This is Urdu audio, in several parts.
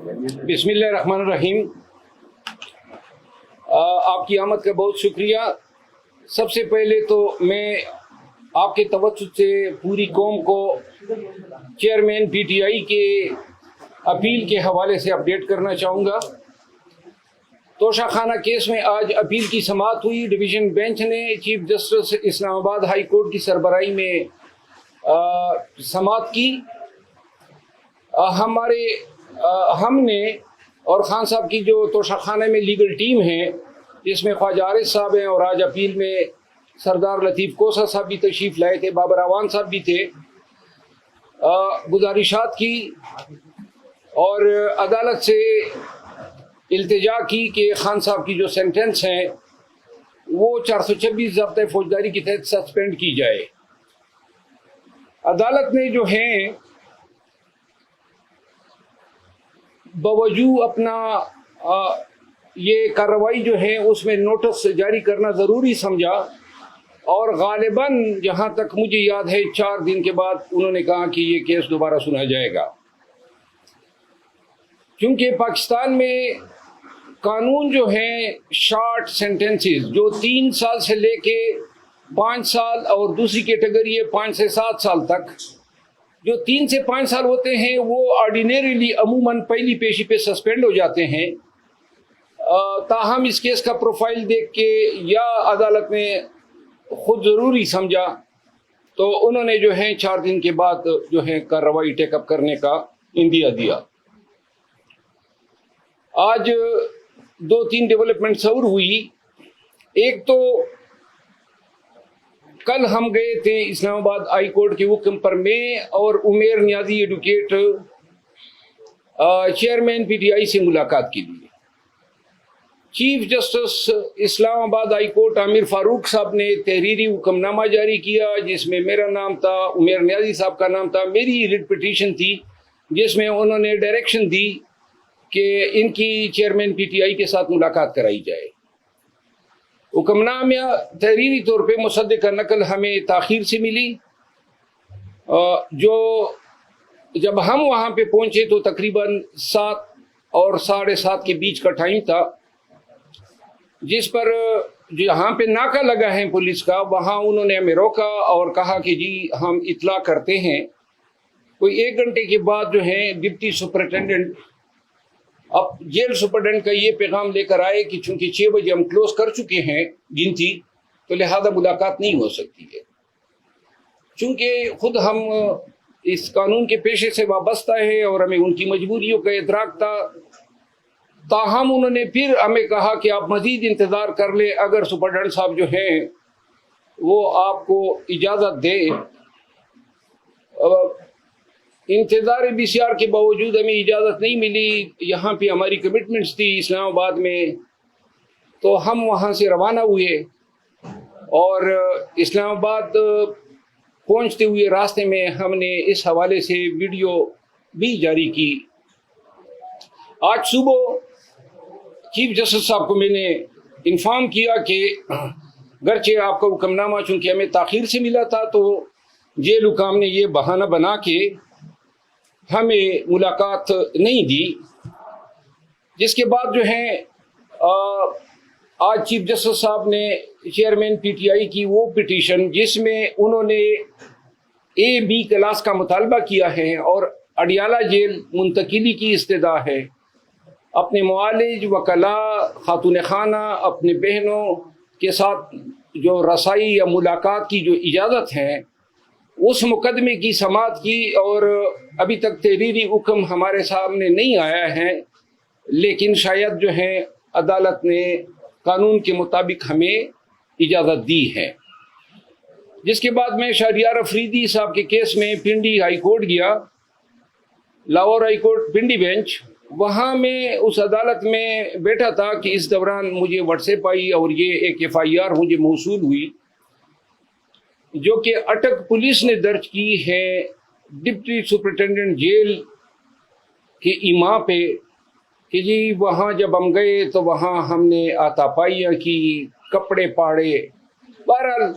بسم اللہ الرحمن الرحیم۔ آپ کی آمد کا بہت شکریہ۔ سب سے پہلے تو میں آپ کے توسط سے پوری قوم کو چیئرمین پی ٹی آئی کے اپیل کے حوالے سے اپڈیٹ کرنا چاہوں گا۔ توشہ خانہ کیس میں آج اپیل کی سماعت ہوئی۔ ڈویژن بینچ نے چیف جسٹس اسلام آباد ہائی کورٹ کی سربراہی میں سماعت کی۔ ہم نے اور خان صاحب کی جو توشہ خانہ میں لیگل ٹیم ہے، جس میں خواجہ عارض صاحب ہیں، اور آج اپیل میں سردار لطیف کوسہ صاحب بھی تشریف لائے تھے، بابر اعوان صاحب بھی تھے، گزارشات کی اور عدالت سے التجا کی کہ خان صاحب کی جو سینٹنس ہیں وہ 426 ضابطۂ فوجداری کے تحت سسپینڈ کی جائے۔ عدالت نے جو ہیں باوجود اپنا یہ کارروائی جو ہے اس میں نوٹس جاری کرنا ضروری سمجھا، اور غالباً جہاں تک مجھے یاد ہے 4 دن کے بعد انہوں نے کہا کہ یہ کیس دوبارہ سنا جائے گا۔ کیونکہ پاکستان میں قانون جو ہیں شارٹ سینٹنسز جو 3 سال سے لے کے 5 سال اور دوسری کیٹیگری ہے 5 سے 7 سال تک، جو 3 سے 5 سال ہوتے ہیں وہ آرڈینریلی عموماً پہلی پیشی پہ سسپینڈ ہو جاتے ہیں۔ تاہم اس کیس کا پروفائل دیکھ کے یا عدالت نے خود ضروری سمجھا تو انہوں نے جو ہے 4 دن کے بعد جو ہے کارروائی ٹیک اپ کرنے کا اندیا دیا۔ آج 2-3 ڈیولپمنٹس اور ہوئی۔ ایک تو کل ہم گئے تھے اسلام آباد ہائی کورٹ کے حکم پر، میں اور Umair Niazi advocate chairman P T I سے ملاقات کے لیے۔ چیف جسٹس اسلام آباد ہائی کورٹ عامر فاروق صاحب نے تحریری حکم نامہ جاری کیا جس میں میرا نام تھا، عمیر نیازی صاحب کا نام تھا، میری ریٹ پٹیشن تھی جس میں انہوں نے ڈائریکشن دی کہ ان کی چیئرمین پی ٹی آئی کے ساتھ ملاقات کرائی جائے۔ حکم نامہ تحریری طور پہ مصدقہ نقل ہمیں تاخیر سے ملی، جو جب ہم وہاں پہ پہنچے تو تقریباً 7 اور 7:30 کے بیچ کا ٹائم تھا، جس پر جہاں پہ ناکہ لگا ہے پولیس کا وہاں انہوں نے ہمیں روکا اور کہا کہ جی ہم اطلاع کرتے ہیں۔ کوئی 1 گھنٹے کے بعد جو ہے ڈپٹی سپرنٹینڈنٹ اب جیل سپرنٹینڈنٹ کا یہ پیغام لے کر آئے کہ چونکہ 6 بجے ہم کلوز کر چکے ہیں گنتی، تو لہذا ملاقات نہیں ہو سکتی ہے۔ چونکہ خود ہم اس قانون کے پیشے سے وابستہ ہے اور ہمیں ان کی مجبوریوں کا ادراک تھا، تاہم انہوں نے پھر ہمیں کہا کہ آپ مزید انتظار کر لیں، اگر سپرنٹینڈنٹ صاحب جو ہیں وہ آپ کو اجازت دیں۔ انتظار BCR کے باوجود ہمیں اجازت نہیں ملی، یہاں پہ ہماری کمٹمنٹس تھی اسلام آباد میں، تو ہم وہاں سے روانہ ہوئے اور اسلام آباد پہنچتے ہوئے راستے میں ہم نے اس حوالے سے ویڈیو بھی جاری کی۔ آج صبح چیف جسٹس صاحب کو میں نے انفارم کیا کہ گرچہ آپ کا حکم نامہ چونکہ ہمیں تاخیر سے ملا تھا تو جیل حکام نے یہ بہانہ بنا کے ہمیں ملاقات نہیں دی، جس کے بعد جو ہے آج چیف جسٹس صاحب نے چیئرمین پی ٹی آئی کی وہ پٹیشن جس میں انہوں نے A-B کلاس کا مطالبہ کیا ہے اور اڈیالہ جیل منتقلی کی استدعا ہے، اپنے معالج، وکلاء، خاتون خانہ، اپنے بہنوں کے ساتھ جو رسائی یا ملاقات کی جو اجازت ہے اس مقدمے کی سماعت کی، اور ابھی تک تحریری حکم ہمارے سامنے نہیں آیا ہے، لیکن شاید جو ہے عدالت نے قانون کے مطابق ہمیں اجازت دی ہے۔ جس کے بعد میں شہریار افریدی صاحب کے کیس میں پنڈی ہائی کورٹ گیا، Lahore high court Pindi bench, وہاں میں اس عدالت میں بیٹھا تھا کہ اس دوران مجھے واٹس ایپ آئی اور یہ ایک FIR مجھے موصول ہوئی جو کہ اٹک پولیس نے درج کی ہے ڈپٹی سپرنٹینڈنٹ جیل کے ایما پہ کہ جی وہاں جب ہم گئے تو وہاں ہم نے آتا پائیاں کی، کپڑے پاڑے۔ بہرحال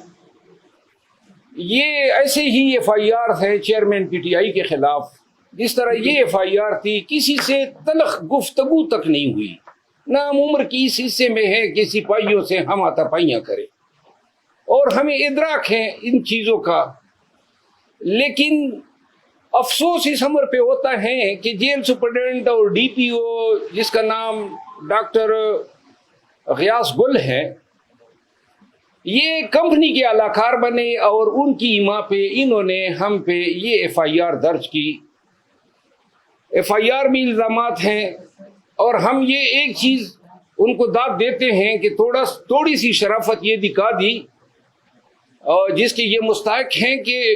یہ ایسے ہی FIR ہے چیئرمین PTI کے خلاف جس طرح یہ ایف آئی آر تھی، کسی سے تلخ گفتگو تک نہیں ہوئی، نام عمر کی اس حصے میں ہے کہ سپاہیوں سے ہم آتاپائیاں کریں، اور ہمیں ادراک ہے ان چیزوں کا، لیکن افسوس اس امر پہ ہوتا ہے کہ جیل سپرڈنٹ اور ڈی پی او جس کا نام ڈاکٹر غیاث گل ہے، یہ کمپنی کے اعلی کار بنے اور ان کی ایما پہ انہوں نے ہم پہ یہ ایف آئی آر درج کی۔ ایف آئی آر میں الزامات ہیں، اور ہم یہ ایک چیز ان کو داد دیتے ہیں کہ تھوڑی سی شرافت یہ دکھا دی، اور جس کے یہ مستحق ہیں کہ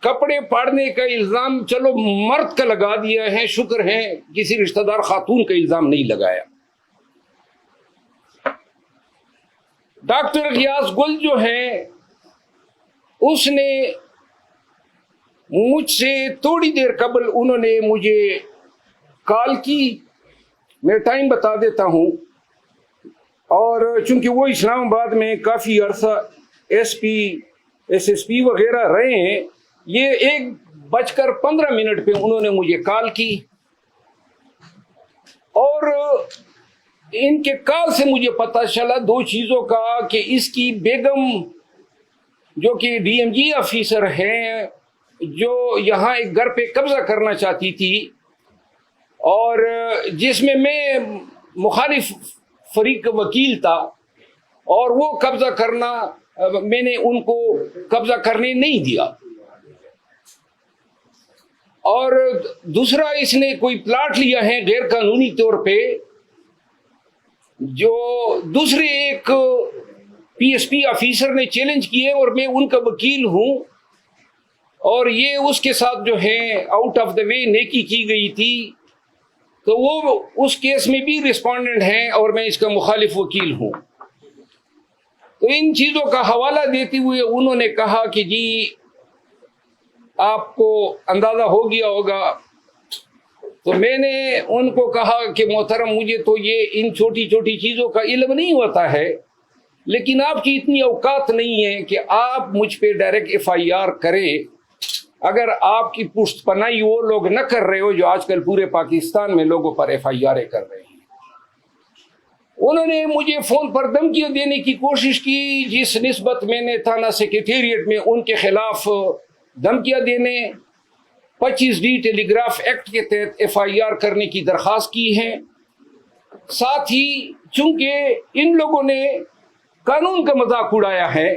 کپڑے پاڑنے کا الزام چلو مرد کا لگا دیا ہے، شکر ہے کسی رشتہ دار خاتون کا الزام نہیں لگایا۔ ڈاکٹر غیاث گل جو ہے، اس نے مجھ سے تھوڑی دیر قبل انہوں نے مجھے کال کی، میں ٹائم بتا دیتا ہوں، اور چونکہ وہ اسلام آباد میں کافی عرصہ S P S S P وغیرہ رہے ہیں، یہ 1:15 پہ انہوں نے مجھے کال کی، اور ان کے کال سے مجھے پتہ چلا دو چیزوں کا، کہ اس کی بیگم جو کہ ڈی ایم جی آفیسر ہیں، جو یہاں ایک گھر پہ قبضہ کرنا چاہتی تھی، اور جس میں مخالف فریق کا وکیل تھا، اور وہ قبضہ کرنا میں نے ان کو قبضہ کرنے نہیں دیا، اور دوسرا اس نے کوئی پلاٹ لیا ہے غیر قانونی طور پہ، جو دوسرے ایک پی ایس پی آفیسر نے چیلنج کیے، اور میں ان کا وکیل ہوں، اور یہ اس کے ساتھ جو ہے آؤٹ آف دا وے نیکی کی گئی تھی، تو وہ اس کیس میں بھی ریسپونڈنٹ ہیں، اور میں اس کا مخالف وکیل ہوں۔ تو ان چیزوں کا حوالہ دیتے ہوئے انہوں نے کہا کہ جی آپ کو اندازہ ہو گیا ہوگا، تو میں نے ان کو کہا کہ محترم مجھے تو یہ ان چھوٹی چھوٹی چیزوں کا علم نہیں ہوتا ہے، لیکن آپ کی اتنی اوقات نہیں ہے کہ آپ مجھ پہ ڈائریکٹ ایف آئی آر کریں، اگر آپ کی پشت پناہی وہ لوگ نہ کر رہے ہو جو آج کل پورے پاکستان میں لوگوں پر ایف آئی آر کر رہے ہیں۔ انہوں نے مجھے فون پر دھمکیاں دینے کی کوشش کی، جس نسبت میں نے تھانہ سیکریٹریٹ میں ان کے خلاف دھمکیاں دینے 25D ٹیلی گراف ایکٹ کے تحت ایف آئی آر کرنے کی درخواست کی ہے۔ ساتھ ہی چونکہ ان لوگوں نے قانون کا مذاق اڑایا ہے،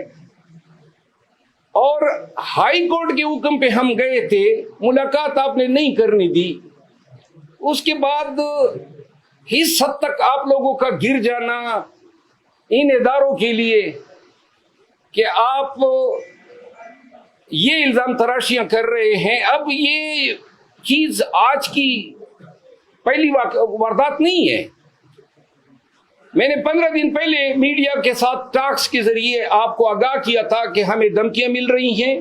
اور ہائی کورٹ کے حکم پہ ہم گئے تھے، ملاقات آپ نے نہیں کرنی دی، اس کے بعد اس حد تک آپ لوگوں کا گر جانا ان اداروں کے لیے کہ آپ یہ الزام تراشیاں کر رہے ہیں۔ اب یہ چیز آج کی پہلی واردات نہیں ہے، میں نے 15 دن پہلے میڈیا کے ساتھ ٹاکس کے ذریعے آپ کو آگاہ کیا تھا کہ ہمیں دھمکیاں مل رہی ہیں،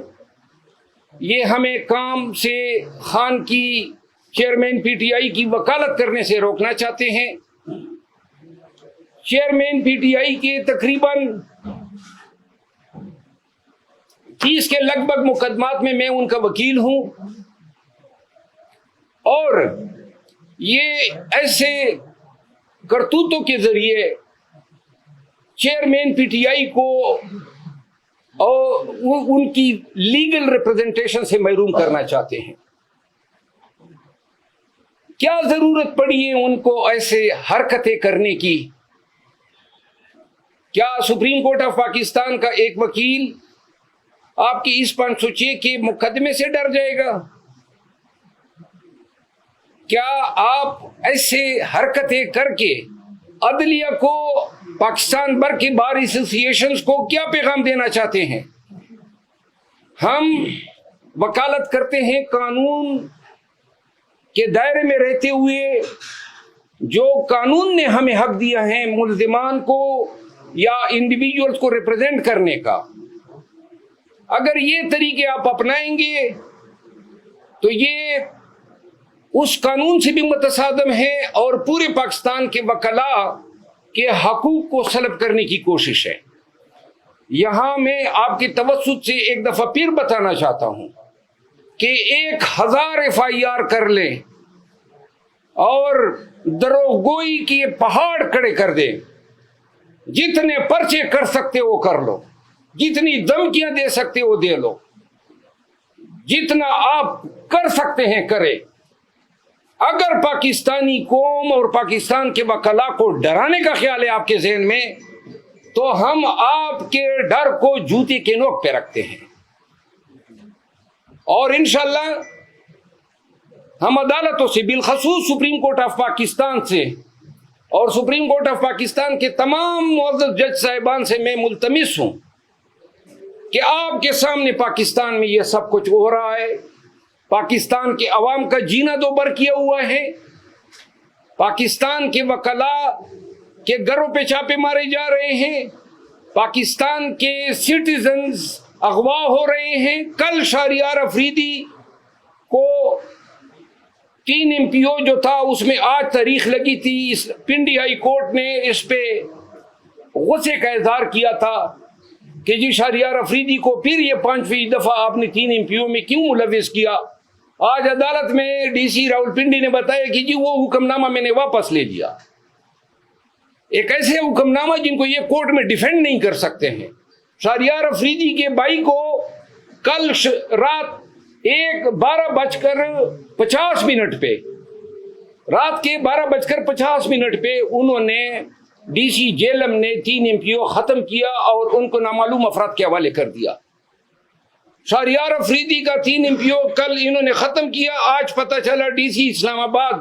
یہ ہمیں کام سے خان کی چیئرمین پی ٹی آئی کی وکالت کرنے سے روکنا چاہتے ہیں۔ چیئرمین پی ٹی آئی کے تقریباً 30 کے لگ بھگ مقدمات میں میں ان کا وکیل ہوں، اور یہ ایسے کرتوتوں کے ذریعے چیئرمین پی ٹی آئی کو اور ان کی لیگل ریپرزنٹیشن سے محروم کرنا چاہتے ہیں۔ کیا ضرورت پڑی ہے ان کو ایسے حرکتیں کرنے کی؟ کیا سپریم کورٹ آف پاکستان کا ایک وکیل آپ کی اس 506 کے مقدمے سے ڈر جائے گا؟ کیا آپ ایسے حرکتیں کر کے عدلیہ کو، پاکستان بھر کی بار ایسوسی ایشنز کو کیا پیغام دینا چاہتے ہیں؟ ہم وکالت کرتے ہیں قانون کے دائرے میں رہتے ہوئے، جو قانون نے ہمیں حق دیا ہے ملزمان کو یا انڈیویجولز کو ریپرزینٹ کرنے کا۔ اگر یہ طریقے آپ اپنائیں گے تو یہ اس قانون سے بھی متصادم ہے، اور پورے پاکستان کے وکلاء کے حقوق کو سلب کرنے کی کوشش ہے۔ یہاں میں آپ کی توسط سے ایک دفعہ پھر بتانا چاہتا ہوں کہ 1000 FIR کر لیں اور دروگوئی کی پہاڑ کھڑے کر دیں، جتنے پرچے کر سکتے وہ کر لو، جتنی دھمکیاں دے سکتے وہ دے لو، جتنا آپ کر سکتے ہیں کرے۔ اگر پاکستانی قوم اور پاکستان کے وکلاء کو ڈرانے کا خیال ہے آپ کے ذہن میں، تو ہم آپ کے ڈر کو جوتے کے نوک پہ رکھتے ہیں، اور انشاءاللہ ہم عدالتوں سے، بالخصوص سپریم کورٹ آف پاکستان سے اور سپریم کورٹ آف پاکستان کے تمام معزز جج صاحبان سے میں ملتمس ہوں کہ آپ کے سامنے پاکستان میں یہ سب کچھ ہو رہا ہے، پاکستان کے عوام کا جینا دوبر کیا ہوا ہے، پاکستان کے وکلاء کے گھروں پہ چھاپے مارے جا رہے ہیں، پاکستان کے سٹیزنز اغوا ہو رہے ہیں۔ کل شہریار افریدی کو 3 MPO جو تھا اس میں آج تاریخ لگی تھی، اس پنڈی ہائی کورٹ نے اس پہ غصے کا اظہار کیا تھا کہ جی شہریار افریدی کو پھر یہ 5ویں دفعہ آپ نے 3 MPO میں کیوں ملوث کیا۔ آج عدالت میں DC راول پنڈی نے بتایا کہ جی وہ حکم نامہ میں نے واپس لے لیا، ایک ایسے حکم نامہ جن کو یہ کورٹ میں ڈیفینڈ نہیں کر سکتے ہیں۔ شہریار افریدی کے بھائی کو کل رات 12:50 پہ، رات کے 12:50 پہ انہوں نے DC جیلم نے 3 MPO ختم کیا اور ان کو نامعلوم افراد کے حوالے کر دیا۔ شہریار افریدی کا 3 MPO کل انہوں نے ختم کیا، آج پتہ چلا DC اسلام آباد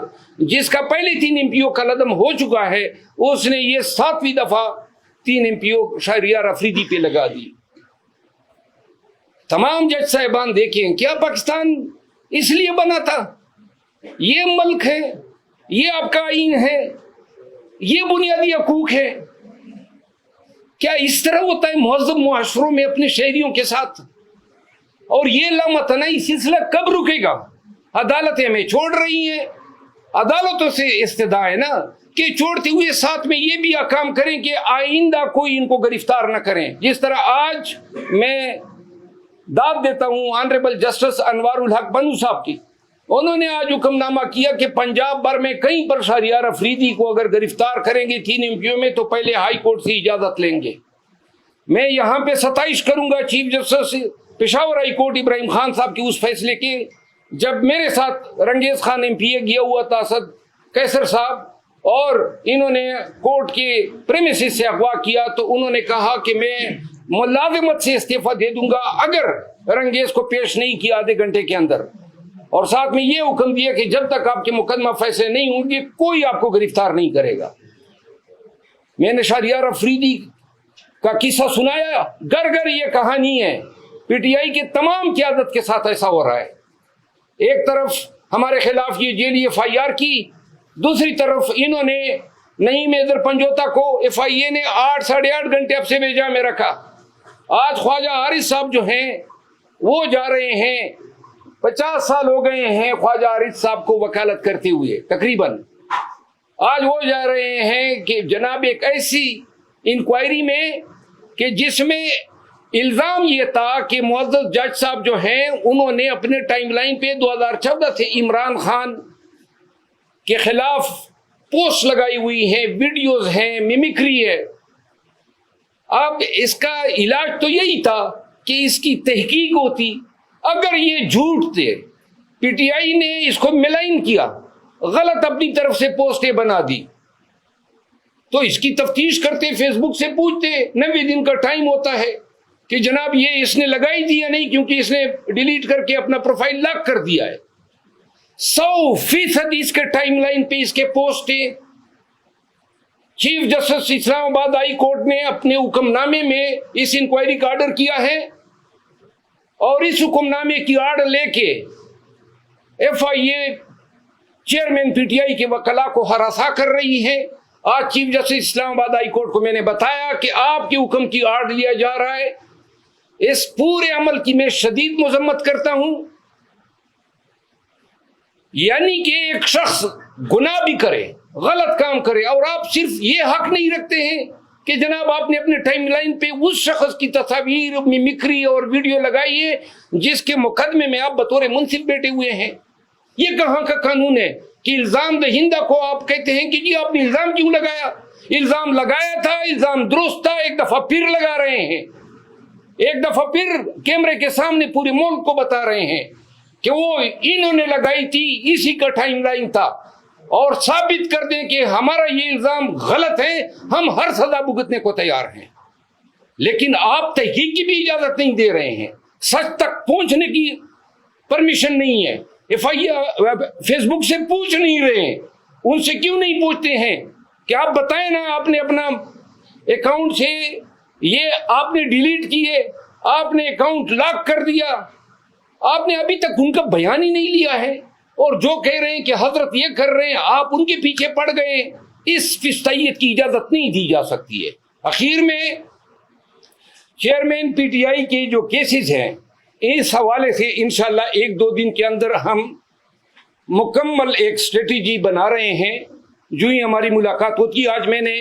جس کا پہلے 3 MPO کا عدم ہو چکا ہے، اس نے یہ 7ویں دفعہ 3 MPO شہریار افریدی پہ لگا دی۔ تمام جج صاحبان دیکھیں، کیا پاکستان اس لیے بنا تھا؟ یہ ملک ہے، یہ آپ کا آئین ہے، یہ بنیادی حقوق ہے۔ کیا اس طرح ہوتا ہے مہذب معاشروں میں اپنے شہریوں کے ساتھ؟ اور یہ لامتناہی سلسلہ کب رکے گا؟ عدالتیں ہمیں چھوڑ رہی ہیں، عدالتوں سے استدعا ہے نا کہ چھوڑتے ہوئے ساتھ میں یہ بھی احکام کریں کہ آئندہ کوئی ان کو گرفتار نہ کریں۔ جس طرح آج میں داد دیتا ہوں آنریبل جسٹس انوار الحق بنو صاحب کی، انہوں نے آج حکم نامہ کیا کہ پنجاب بھر میں کہیں پر شہریار افریدی کو اگر گرفتار کریں گے 3 MPO میں تو پہلے ہائی کورٹ سے اجازت لیں گے۔ میں یہاں پہ ستائش کروں گا chief justice Peshawar high court Ibrahim Khan صاحب کے اس فیصلے کے، جب میرے ساتھ رنگیز خان MPA گیا ہوا تھا، اسد کیسر صاحب، اور انہوں نے کورٹ کے پریمیسز سے اغوا کیا، تو انہوں نے کہا کہ میں ملازمت سے استعفیٰ دے دوں گا اگر رنگیز کو پیش نہیں کیا آدھے گھنٹے کے اندر، اور ساتھ میں یہ حکم دیا کہ جب تک آپ کے مقدمہ فیصلے نہیں ہوں گے کوئی آپ کو گرفتار نہیں کرے گا۔ میں نے شہریار افریدی کا قصہ سنایا، گھر گھر یہ کہانی ہے، PTI کے تمام قیادت کے ساتھ ایسا ہو رہا ہے۔ ایک طرف ہمارے خلاف یہ جیلی FIR کی، دوسری طرف انہوں نے نعیم حیدر پنجوتا کو FIA نے 8-8.5 گھنٹے اب سے بھیجا میں رکھا۔ آج خواجہ حارث صاحب جو ہیں وہ جا رہے ہیں، 50 سال ہو گئے ہیں خواجہ حارث صاحب کو وکالت کرتے ہوئے تقریباً، آج وہ جا رہے ہیں کہ جناب ایک ایسی انکوائری میں کہ جس میں الزام یہ تھا کہ معزز جج صاحب جو ہیں انہوں نے اپنے ٹائم لائن پہ 2014 سے عمران خان کے خلاف پوسٹ لگائی ہوئی ہیں، ویڈیوز ہیں، میمکری ہے۔ اب اس کا علاج تو یہی تھا کہ اس کی تحقیق ہوتی، اگر یہ جھوٹ تھے، PTI نے اس کو ملائن کیا، غلط اپنی طرف سے پوسٹیں بنا دی، تو اس کی تفتیش کرتے، فیس بک سے پوچھتے، 90 دن کا ٹائم ہوتا ہے کہ جناب یہ اس نے لگائی دی یا نہیں، کیونکہ اس نے ڈیلیٹ کر کے اپنا پروفائل لاک کر دیا ہے۔ 100% اس کے ٹائم لائن پہ اس کے پوسٹیں۔ چیف جسٹس اسلام آباد ہائی کورٹ نے اپنے حکم نامے میں اس انکوائری کا آرڈر کیا ہے، اور اس حکم نامے کی آڑ لے کے FIA چیئرمین PTI کے وکلاء کو ہراساں کر رہی ہے۔ آج چیف جسٹس اسلام آباد ہائی کورٹ کو میں نے بتایا کہ آپ کے حکم کی آڑ لیا جا رہا ہے، اس پورے عمل کی میں شدید مذمت کرتا ہوں۔ یعنی کہ ایک شخص گناہ بھی کرے، غلط کام کرے، اور آپ صرف یہ حق نہیں رکھتے ہیں کہ جناب آپ نے اپنے ٹائم لائن پہ اس شخص کی تصاویر ممکری اور ویڈیو لگائی ہے جس کے مقدمے میں آپ بطور منصف بیٹھے ہوئے ہیں. یہ کہاں کا قانون ہے کہ الزام دہندہ کو آپ کہتے ہیں کہ جی آپ نے الزام کیوں لگایا؟ الزام لگایا تھا، الزام درست تھا، ایک دفعہ پھر لگا رہے ہیں، ایک دفعہ پھر کیمرے کے سامنے پورے ملک کو بتا رہے ہیں کہ وہ انہوں نے لگائی تھی، اسی کا ٹائم لائن تھا، اور ثابت کر دیں کہ ہمارا یہ الزام غلط ہے، ہم ہر سزا بھگتنے کو تیار ہیں. لیکن آپ تحقیق کی بھی اجازت نہیں دے رہے ہیں، سچ تک پہنچنے کی پرمیشن نہیں ہے. فیس بک سے پوچھ نہیں رہے ہیں، ان سے کیوں نہیں پوچھتے ہیں کہ آپ بتائیں نا، آپ نے اپنا اکاؤنٹ سے یہ آپ نے ڈیلیٹ کیے، آپ نے اکاؤنٹ لاک کر دیا، آپ نے ابھی تک ان کا بیان ہی نہیں لیا ہے، اور جو کہہ رہے ہیں کہ حضرت یہ کر رہے ہیں آپ ان کے پیچھے پڑ گئے. اس فستائیت کی اجازت نہیں دی جا سکتی ہے. اخیر میں چیئرمین پی ٹی آئی کے جو کیسز ہیں اس حوالے سے انشاءاللہ 1-2 دن کے اندر ہم مکمل ایک اسٹریٹجی بنا رہے ہیں. جو ہی ہماری ملاقات ہوتی، آج میں نے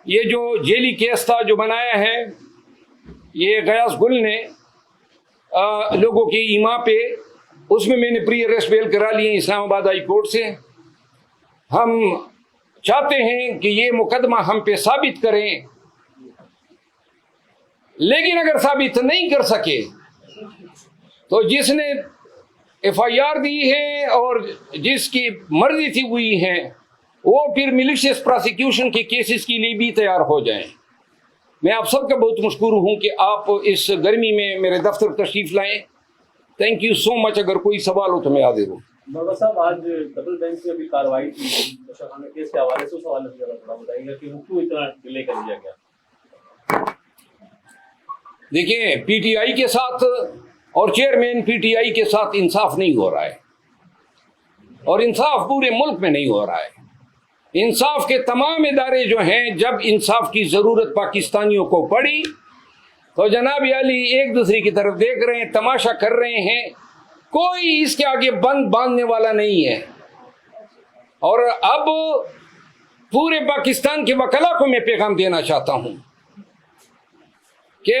یہ جو جیلی کیس تھا جو بنایا ہے، یہ غیاث گل نے لوگوں کی ایما پہ، اس میں نے پری اریسٹ بیل کرا لی اسلام آباد ہائی کورٹ سے. ہم چاہتے ہیں کہ یہ مقدمہ ہم پہ ثابت کریں، لیکن اگر ثابت نہیں کر سکے تو جس نے ایف آئی آر دی ہے اور جس کی مرضی تھی ہوئی ہے وہ پھر ملیشیس پراسیکیوشن کے کیسز کے لیے بھی تیار ہو جائیں. میں آپ سب کا بہت مشکور ہوں کہ آپ اس گرمی میں میرے دفتر تشریف لائیں. تھینک یو سو مچ. اگر کوئی سوال ہو تو میں حاضر ہوں. بابا صاحب، آج ڈبل بینچ میں بھی کارروائی کی خانہ کیس کے حوالے سے، اس حوالے سے تھوڑا بتائیے گا کہ وہ کیوں اتنا ڈیلے کر دیا گیا؟ دیکھیں، پی ٹی آئی کے ساتھ اور چیئرمین پی ٹی آئی کے ساتھ انصاف نہیں ہو رہا ہے، اور انصاف پورے ملک میں نہیں ہو رہا ہے. انصاف کے تمام ادارے جو ہیں، جب انصاف کی ضرورت پاکستانیوں کو پڑی تو جناب علی ایک دوسرے کی طرف دیکھ رہے ہیں، تماشا کر رہے ہیں. کوئی اس کے آگے بند باندھنے والا نہیں ہے. اور اب پورے پاکستان کے وکلا کو میں پیغام دینا چاہتا ہوں کہ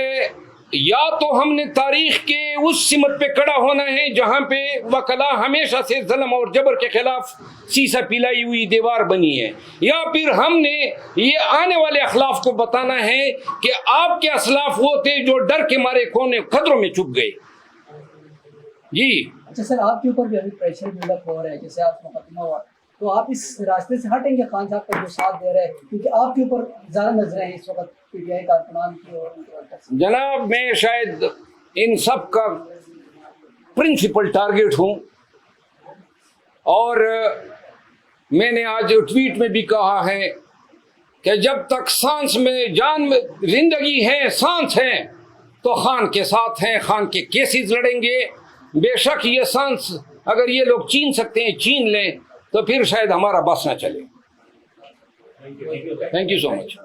یا تو ہم نے تاریخ کے اس سمت پہ کڑا ہونا ہے جہاں پہ وکلا ہمیشہ سے ظلم اور جبر کے خلاف سیسا پلائی ہوئی دیوار بنی ہے، یا پھر ہم نے یہ آنے والے اخلاف کو بتانا ہے کہ آپ کے اسلاف وہ تھے جو ڈر کے مارے کونے خطروں میں چھپ گئے. جی اچھا سر، آپ کے اوپر بھی ابھی پریشر بلڈ اپ ہو رہا ہے، جیسے آپ مقدمہ ہوا، تو آپ اس راستے سے ہٹیں گے خان صاحب کا جو ساتھ دے رہے ہیں، کیونکہ آپ کے اوپر زیادہ نظریں ہیں اس وقت پی ٹی آئی کارکنان کی اور جناب میں شاید ان سب کا پرنسپل ٹارگیٹ ہوں، اور میں نے آج ٹویٹ میں بھی کہا ہے کہ جب تک سانس میں جان میں زندگی ہے، سانس ہے، تو خان کے ساتھ ہیں، خان کے کیسز لڑیں گے. بے شک یہ سانس اگر یہ لوگ چھین سکتے ہیں چھین لیں، تو پھر شاید ہمارا بس نہ چلے. Thank you so much.